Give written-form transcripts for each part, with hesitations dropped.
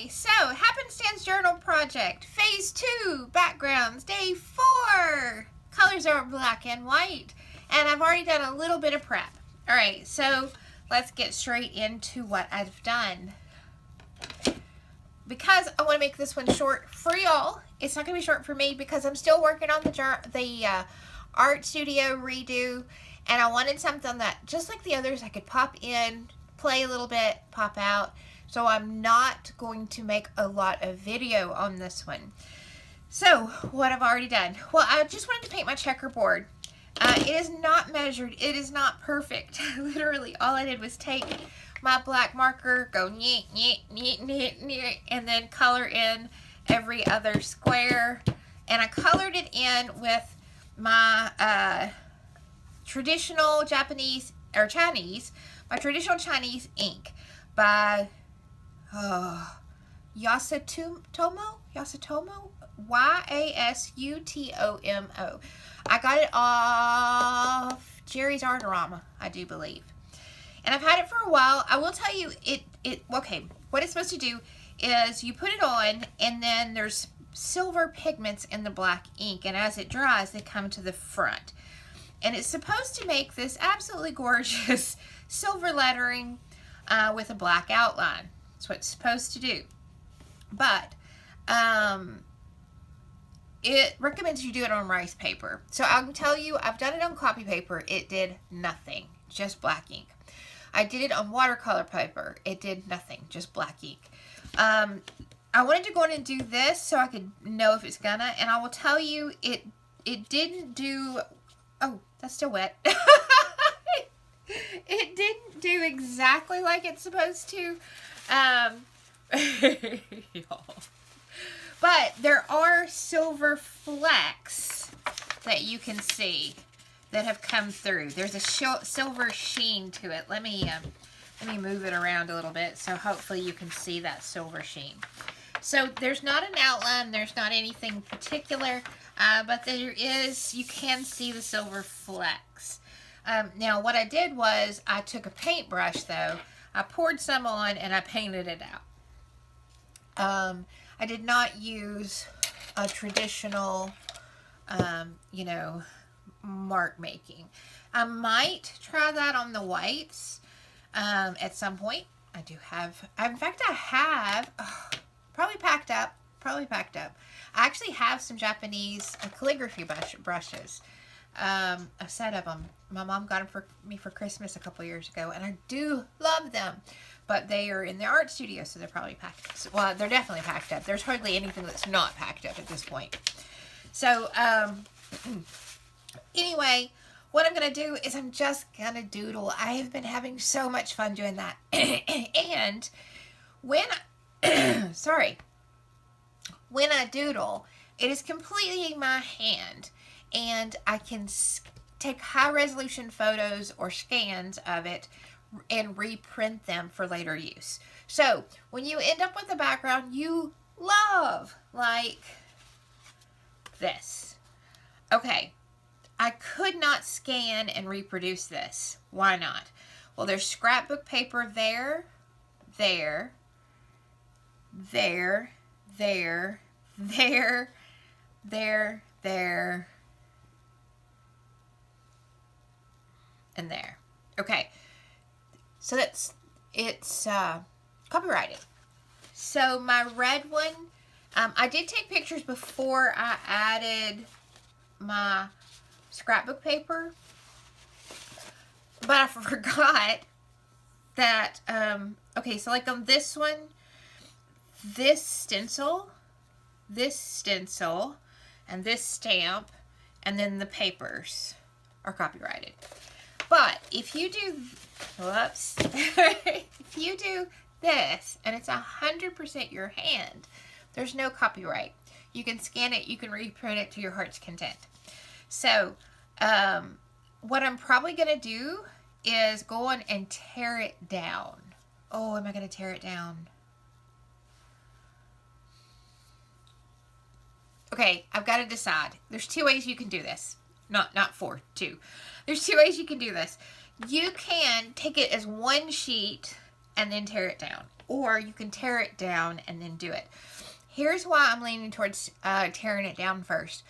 Okay, so Happenstance Journal Project, Phase 2, Backgrounds, Day 4. Colors are black and white, and I've already done a little bit of prep. Alright, so let's get straight into what I've done. Because I want to make this one short for y'all, it's not going to be short for me because I'm still working on the art studio redo, and I wanted something that, just like the others, I could pop in, play a little bit, pop out. So I'm not going to make a lot of video on this one. So what I've already done. Well, I just wanted to paint my checkerboard. It is not measured. It is not perfect. Literally, all I did was take my black marker, go nyeh, nyeh, nyeh, nyeh, nyeh, and then color in every other square. And I colored it in with my traditional Japanese, or Chinese, my traditional Chinese ink by Yasutomo, Y-A-S-U-T-O-M-O. I got it off Jerry's Artorama, I do believe. And I've had it for a while. I will tell you, okay, what it's supposed to do is you put it on, and then there's silver pigments in the black ink, and as it dries, they come to the front. And it's supposed to make this absolutely gorgeous silver lettering with a black outline. That's what it's supposed to do. But it recommends you do it on rice paper. So I can tell you, I've done it on copy paper. It did nothing, just black ink. I did it on watercolor paper. It did nothing, just black ink. I wanted to go in and do this so I could know if it's gonna, and I will tell you, it didn't do, oh, that's still wet. It didn't do exactly like it's supposed to. But there are silver flecks that you can see that have come through. There's a silver sheen to it. Let me move it around a little bit so hopefully you can see that silver sheen. So there's not an outline, there's not anything particular, but there is, you can see the silver flecks. Now what I did was I took a paintbrush though, I poured some on and I painted it out. I did not use a traditional, you know, mark making. I might try that on the whites at some point. I do have, in fact I have, probably packed up. I actually have some Japanese calligraphy brushes. A set of them. My mom got them for me for Christmas a couple years ago, and I do love them. But they are in the art studio, so they're probably packed up. Well, they're definitely packed up. There's hardly anything that's not packed up at this point. So, anyway, what I'm going to do is I'm just going to doodle. I have been having so much fun doing that. And when when I doodle, it is completely in my hand. And I can take high-resolution photos or scans of it and reprint them for later use. So, when you end up with a background you love, like this. Okay, I could not scan and reproduce this. Why not? Well, there's scrapbook paper there, there, there, there, there, there, there, and there. Okay, so it's copyrighted. So my red one, I did take pictures before I added my scrapbook paper, but I forgot that, okay, so like on this one, this stencil, and this stamp, and then the papers are copyrighted. But if you do, whoops, if you do this, and it's 100% your hand, there's no copyright. You can scan it, you can reprint it to your heart's content. So, what I'm probably going to do is go on and tear it down. Oh, am I going to tear it down? Okay, I've got to decide. There's two ways you can do this. Not four, two. There's two ways you can do this. You can take it as one sheet and then tear it down. Or you can tear it down and then do it. Here's why I'm leaning towards tearing it down first.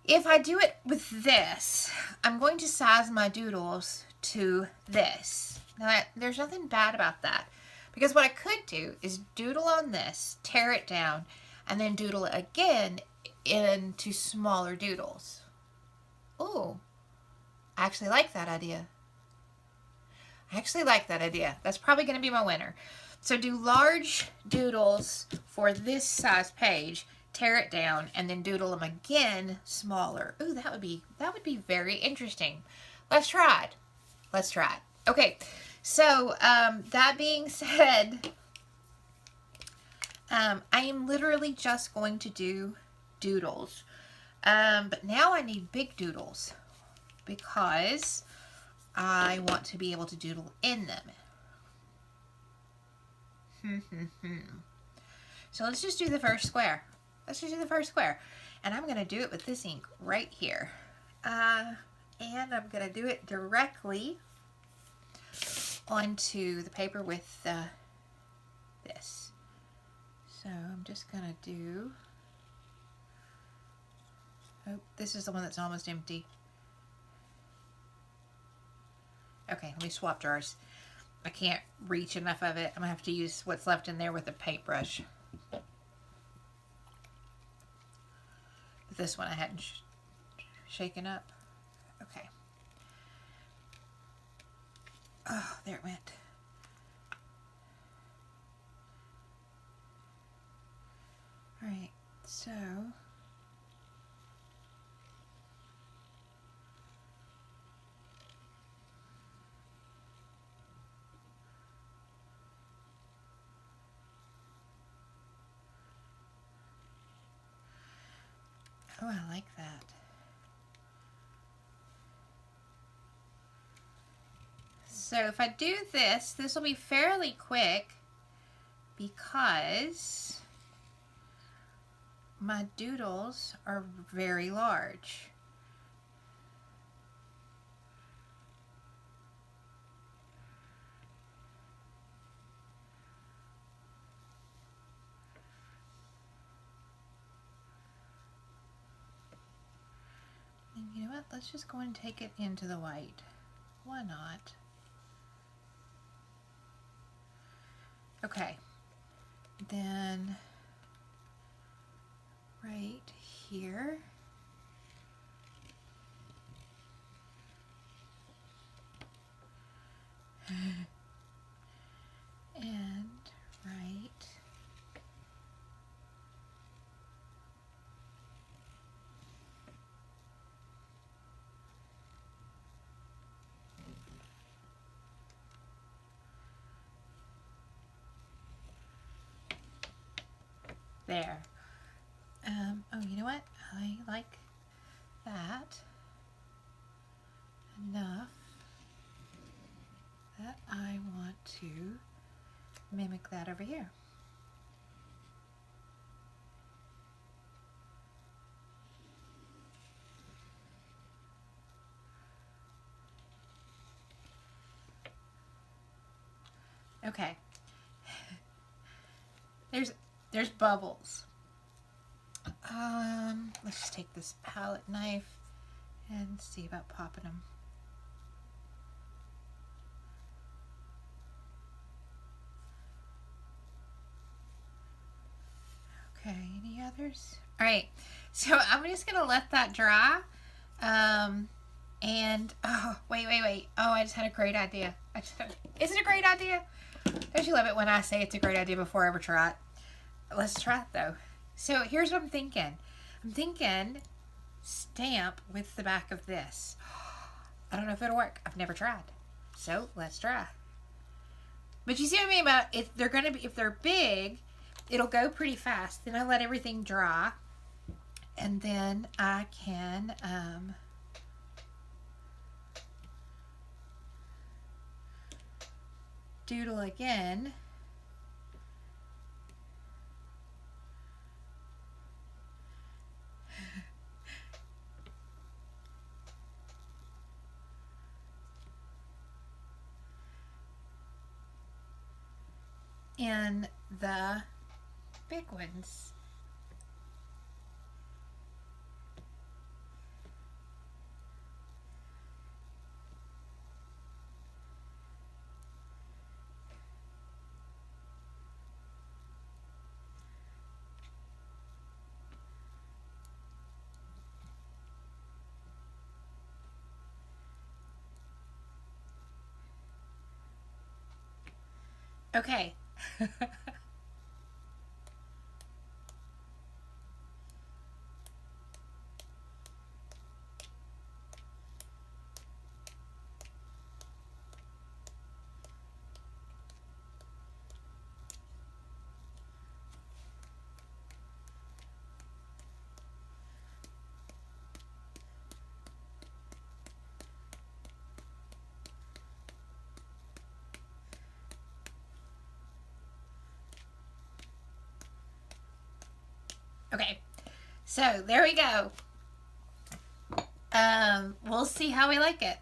If I do it with this, I'm going to size my doodles to this. Now, there's nothing bad about that. Because what I could do is doodle on this, tear it down, and then doodle it again into smaller doodles. Ooh, I actually like that idea. That's probably going to be my winner. So do large doodles for this size page, tear it down, and then doodle them again smaller. Ooh, that would be very interesting. Let's try it. Okay, so that being said, I am literally just going to do doodles. But now I need big doodles because I want to be able to doodle in them. So let's just do the first square. And I'm going to do it with this ink right here. And I'm going to do it directly onto the paper with this. So I'm just going to do... Oh, this is the one that's almost empty. Okay, let me swap jars. I can't reach enough of it. I'm going to have to use what's left in there with a paintbrush. But this one I hadn't shaken up. Okay. Oh, there it went. All right, so... Oh, I like that. So if I do this, this will be fairly quick because my doodles are very large. And you know what? Let's just go and take it into the white. Why not? Okay. Then right here. And right there. Oh, you know what? I like that enough that I want to mimic that over here. Okay. There's bubbles. Let's just take this palette knife and see about popping them. Okay, any others? All right, so I'm just gonna let that dry. And oh, wait. Oh, I just had a great idea. Is it a great idea? Don't you love it when I say it's a great idea before I ever try it? Let's try it though. So here's what I'm thinking. I'm thinking stamp with the back of this. I don't know if it'll work. I've never tried. So let's try. But you see what I mean about if they're big, it'll go pretty fast. Then I let everything dry, and then I can doodle again. in the big ones. Okay. Okay, so there we go. We'll see how we like it.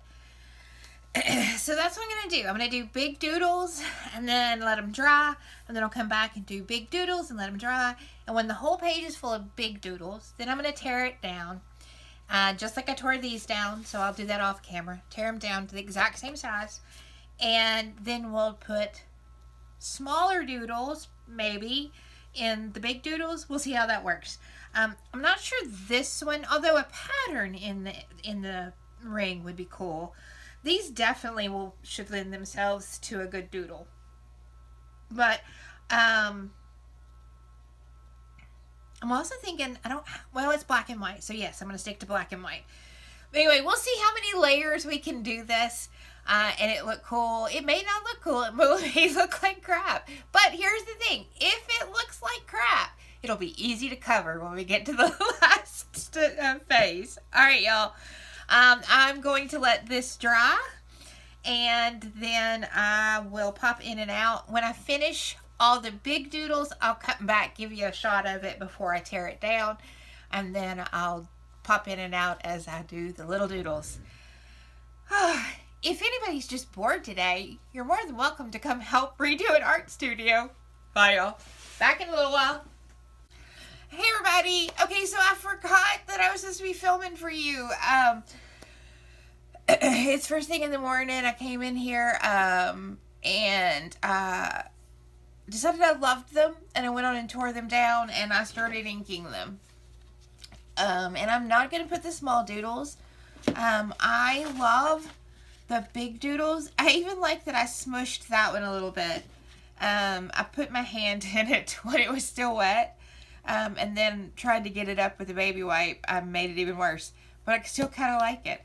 So that's what I'm going to do. I'm going to do big doodles and then let them dry. And then I'll come back and do big doodles and let them dry. And when the whole page is full of big doodles, then I'm going to tear it down. Just like I tore these down. So I'll do that off camera. Tear them down to the exact same size. And then we'll put smaller doodles, maybe, in the big doodles. We'll see how that works. I'm not sure this one, although a pattern in the ring would be cool. These definitely should lend themselves to a good doodle. But I'm also thinking, well, it's black and white. So yes, I'm going to stick to black and white. But anyway, we'll see how many layers we can do this. And it look cool. It may not look cool. It may look like crap. But here's the thing. If it looks like crap, it'll be easy to cover when we get to the last phase. All right, y'all. I'm going to let this dry. And then I will pop in and out. When I finish all the big doodles, I'll cut back, give you a shot of it before I tear it down. And then I'll pop in and out as I do the little doodles. If anybody's just bored today, you're more than welcome to come help redo an art studio. Bye, y'all. Back in a little while. Hey, everybody. Okay, so I forgot that I was supposed to be filming for you. It's first thing in the morning. I came in here and decided I loved them, and I went on and tore them down, and I started inking them. And I'm not going to put the small doodles. I love the big doodles. I even like that I smushed that one a little bit. I put my hand in it when it was still wet, and then tried to get it up with a baby wipe. I made it even worse, but I still kind of like it.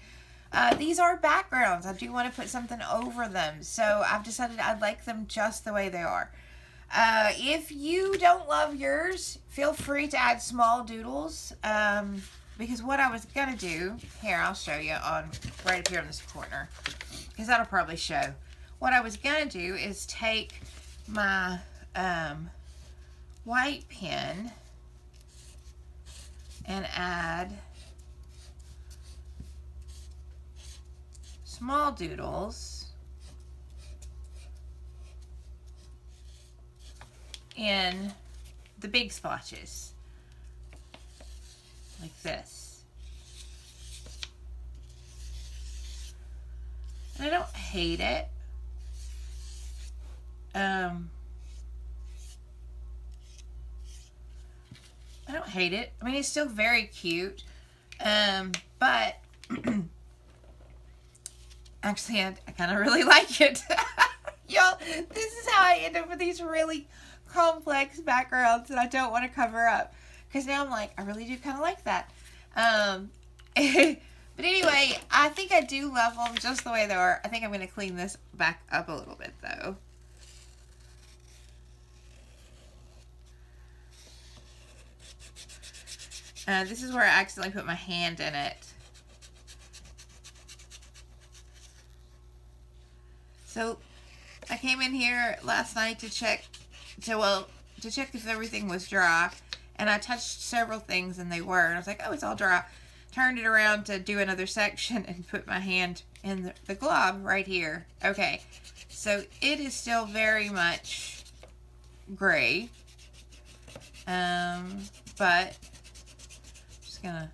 These are backgrounds. I do want to put something over them, so I've decided I like them just the way they are. If you don't love yours, feel free to add small doodles, because what I was going to do, here, I'll show you right up here in this corner, because that'll probably show. What I was going to do is take my white pen and add small doodles in the big splotches, like this. And I don't hate it. I don't hate it. I mean, it's still very cute. But actually, I kind of really like it. Y'all, this is how I end up with these really complex backgrounds that I don't want to cover up. Because now I'm like, I really do kind of like that. But anyway, I think I do love them just the way they are. I think I'm going to clean this back up a little bit, though. This is where I accidentally put my hand in it. So I came in here last night to check if everything was dry, and I touched several things and they were, and I was like, oh, it's all dry. Turned it around to do another section and put my hand in the glob right here. Okay, so it is still very much gray. But just gonna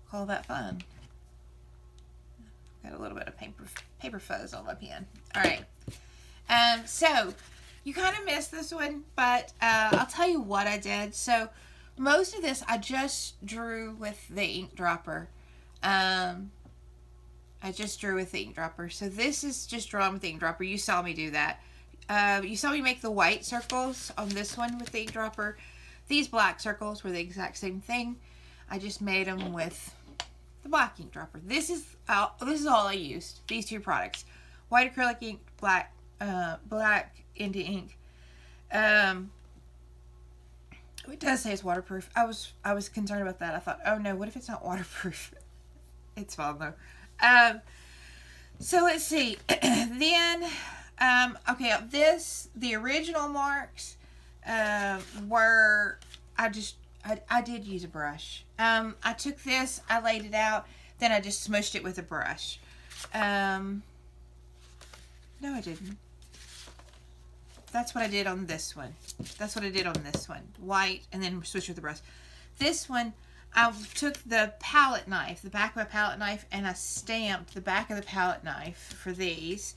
call that fun. Got a little bit of paper fuzz on my pen. All right. So you kind of missed this one, but I'll tell you what I did. So most of this I just drew with the ink dropper. I just drew with the ink dropper. So this is just drawn with the ink dropper. You saw me do that. You saw me make the white circles on this one with the ink dropper. These black circles were the exact same thing. I just made them with the black ink dropper. This is all I used. These two products: white acrylic ink, black India ink. It does say it's waterproof. I was concerned about that. I thought, oh no, what if it's not waterproof? It's fine though. So let's see. Then, okay, the original marks were, I did use a brush. I took this, I laid it out, then I just smushed it with a brush. No, I didn't. That's what I did on this one. That's what I did on this one. White, and then switched with the brush. This one, I took the palette knife, the back of my palette knife, and I stamped the back of the palette knife for these.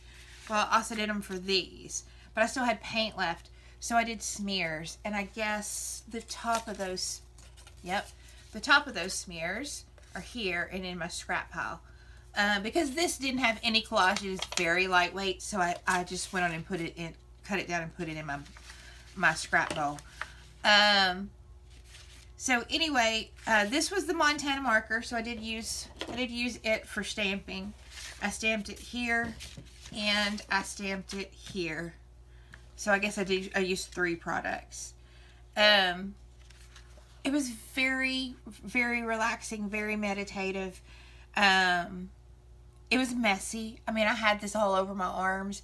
Well, I also did them for these. But I still had paint left, so I did smears. And I guess the top of those, yep, the top of those smears are here and in my scrap pile. Because this didn't have any collage, it is very lightweight, so I just went on and put it in, cut it down and put it in my scrap bowl. So anyway, this was the Montana marker, so I did use it for stamping. I stamped it here, and I stamped it here. So I guess I used 3 products. It was very, very relaxing, very meditative. It was messy. I mean, I had this all over my arms.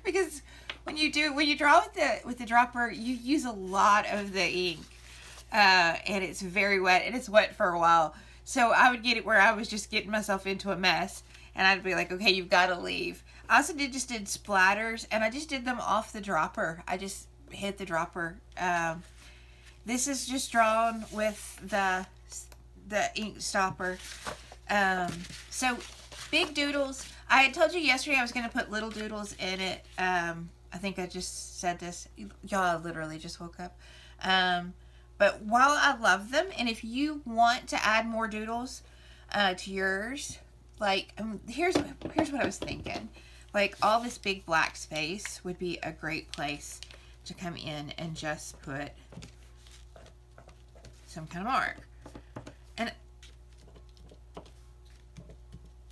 Because when you draw with the dropper, you use a lot of the ink, and it's very wet, and it's wet for a while. So I would get it where I was just getting myself into a mess, and I'd be like, okay, you've got to leave. I also did splatters, and I just did them off the dropper. I just hit the dropper. This is just drawn with the ink stopper. So big doodles. I had told you yesterday I was going to put little doodles in it. I think I just said this. Y'all literally just woke up. But while I love them, and if you want to add more doodles to yours, like, here's what I was thinking. Like, all this big black space would be a great place to come in and just put some kind of mark.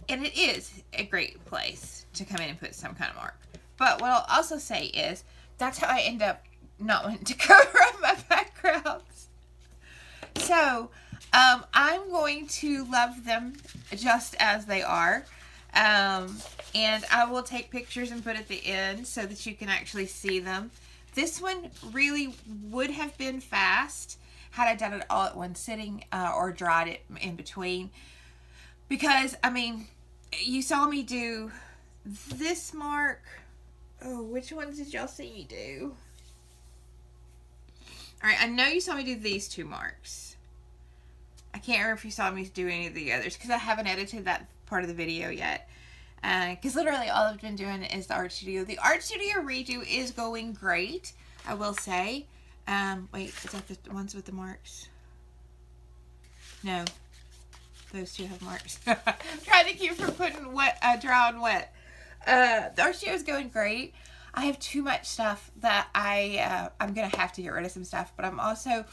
And it is a great place to come in and put some kind of mark. But what I'll also say is, that's how I end up not wanting to cover up my backgrounds. So, I'm going to love them just as they are. And I will take pictures and put at the end so that you can actually see them. This one really would have been fast had I done it all at one sitting, or dried it in between. Because, I mean, you saw me do this mark. Oh, which ones did y'all see me do? Alright, I know you saw me do these 2 marks. I can't remember if you saw me do any of the others, because I haven't edited that part of the video yet. Because literally all I've been doing is the art studio. The art studio redo is going great, I will say. Wait, is that the ones with the marks? No. Those 2 have marks. I'm trying to keep from putting wet, dry on wet. The art studio is going great. I have too much stuff that I'm going to have to get rid of some stuff. But I'm also,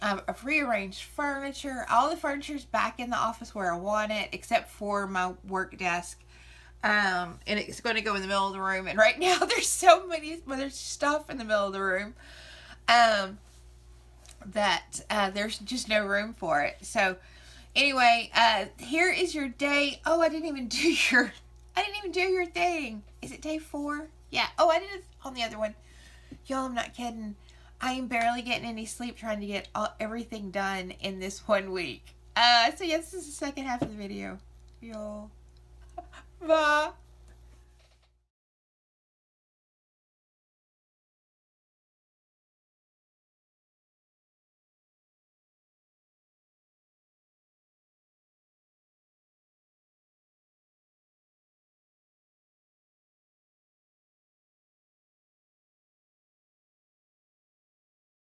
I've rearranged furniture. All the furniture's back in the office where I want it, except for my work desk. And it's going to go in the middle of the room. And right now there's so there's stuff in the middle of the room that there's just no room for it. So anyway, here is your day. Oh, I didn't even do your thing. Is it day 4? Yeah. Oh, I did it on the other one. Y'all, I'm not kidding. I am barely getting any sleep trying to get everything done in this 1 week. So yes, this is the second half of the video. Y'all. Bye.